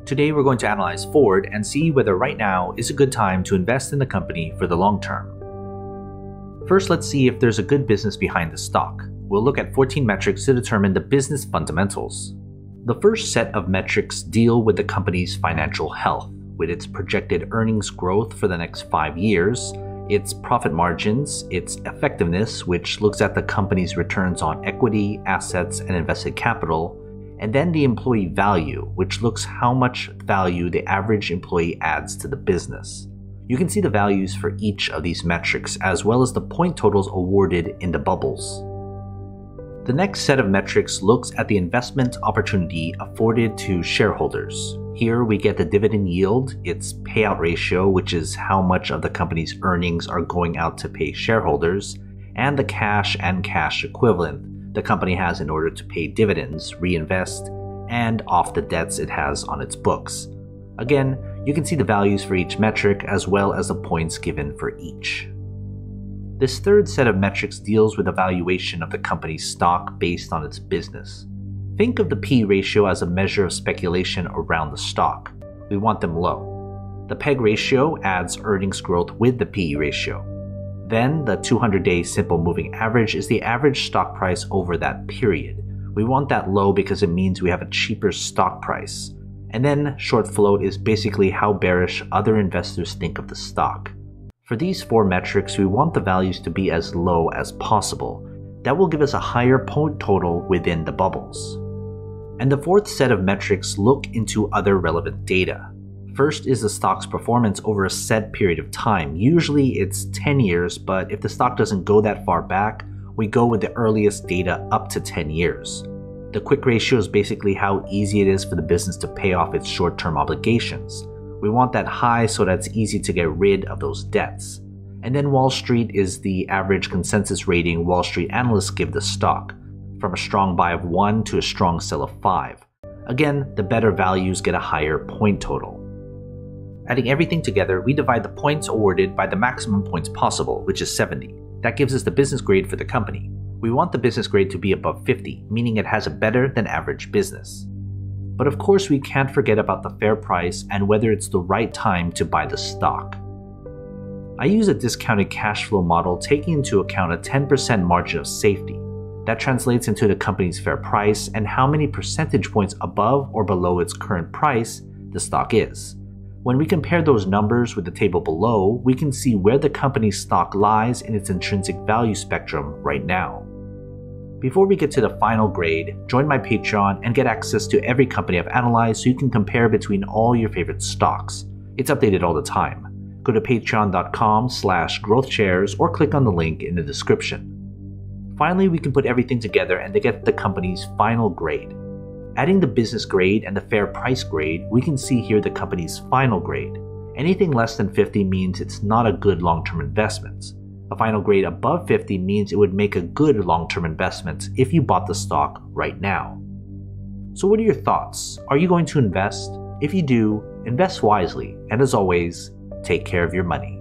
Today we're going to analyze Ford and see whether right now is a good time to invest in the company for the long term. First, let's see if there's a good business behind the stock. We'll look at 14 metrics to determine the business fundamentals. The first set of metrics deal with the company's financial health, with its projected earnings growth for the next 5 years, its profit margins, its effectiveness, which looks at the company's returns on equity, assets, and invested capital, and then the employee value, which looks how much value the average employee adds to the business. You can see the values for each of these metrics, as well as the point totals awarded in the bubbles. The next set of metrics looks at the investment opportunity afforded to shareholders. Here we get the dividend yield, its payout ratio, which is how much of the company's earnings are going out to pay shareholders, and the cash and cash equivalent the company has in order to pay dividends, reinvest, and off the debts it has on its books. Again, you can see the values for each metric as well as the points given for each. This third set of metrics deals with the valuation of the company's stock based on its business. Think of the P/E ratio as a measure of speculation around the stock. We want them low. The PEG ratio adds earnings growth with the P/E ratio. Then the 200-day simple moving average is the average stock price over that period. We want that low because it means we have a cheaper stock price. And then short float is basically how bearish other investors think of the stock. For these 4 metrics, we want the values to be as low as possible. That will give us a higher point total within the bubbles. And the fourth set of metrics look into other relevant data. First is the stock's performance over a set period of time. Usually it's 10 years, but if the stock doesn't go that far back, we go with the earliest data up to 10 years. The quick ratio is basically how easy it is for the business to pay off its short-term obligations. We want that high so that it's easy to get rid of those debts. And then Wall Street is the average consensus rating Wall Street analysts give the stock, from a strong buy of 1 to a strong sell of 5. Again, the better values get a higher point total. Adding everything together, we divide the points awarded by the maximum points possible, which is 70. That gives us the business grade for the company. We want the business grade to be above 50, meaning it has a better than average business. But of course, we can't forget about the fair price and whether it's the right time to buy the stock. I use a discounted cash flow model taking into account a 10% margin of safety. That translates into the company's fair price and how many percentage points above or below its current price the stock is. When we compare those numbers with the table below, we can see where the company's stock lies in its intrinsic value spectrum right now. Before we get to the final grade, join my Patreon and get access to every company I've analyzed so you can compare between all your favorite stocks. It's updated all the time. Go to patreon.com/growthshares or click on the link in the description. Finally, we can put everything together and get the company's final grade. Adding the business grade and the fair price grade, we can see here the company's final grade. Anything less than 50 means it's not a good long-term investment. A final grade above 50 means it would make a good long-term investment if you bought the stock right now. So what are your thoughts? Are you going to invest? If you do, invest wisely, and as always, take care of your money.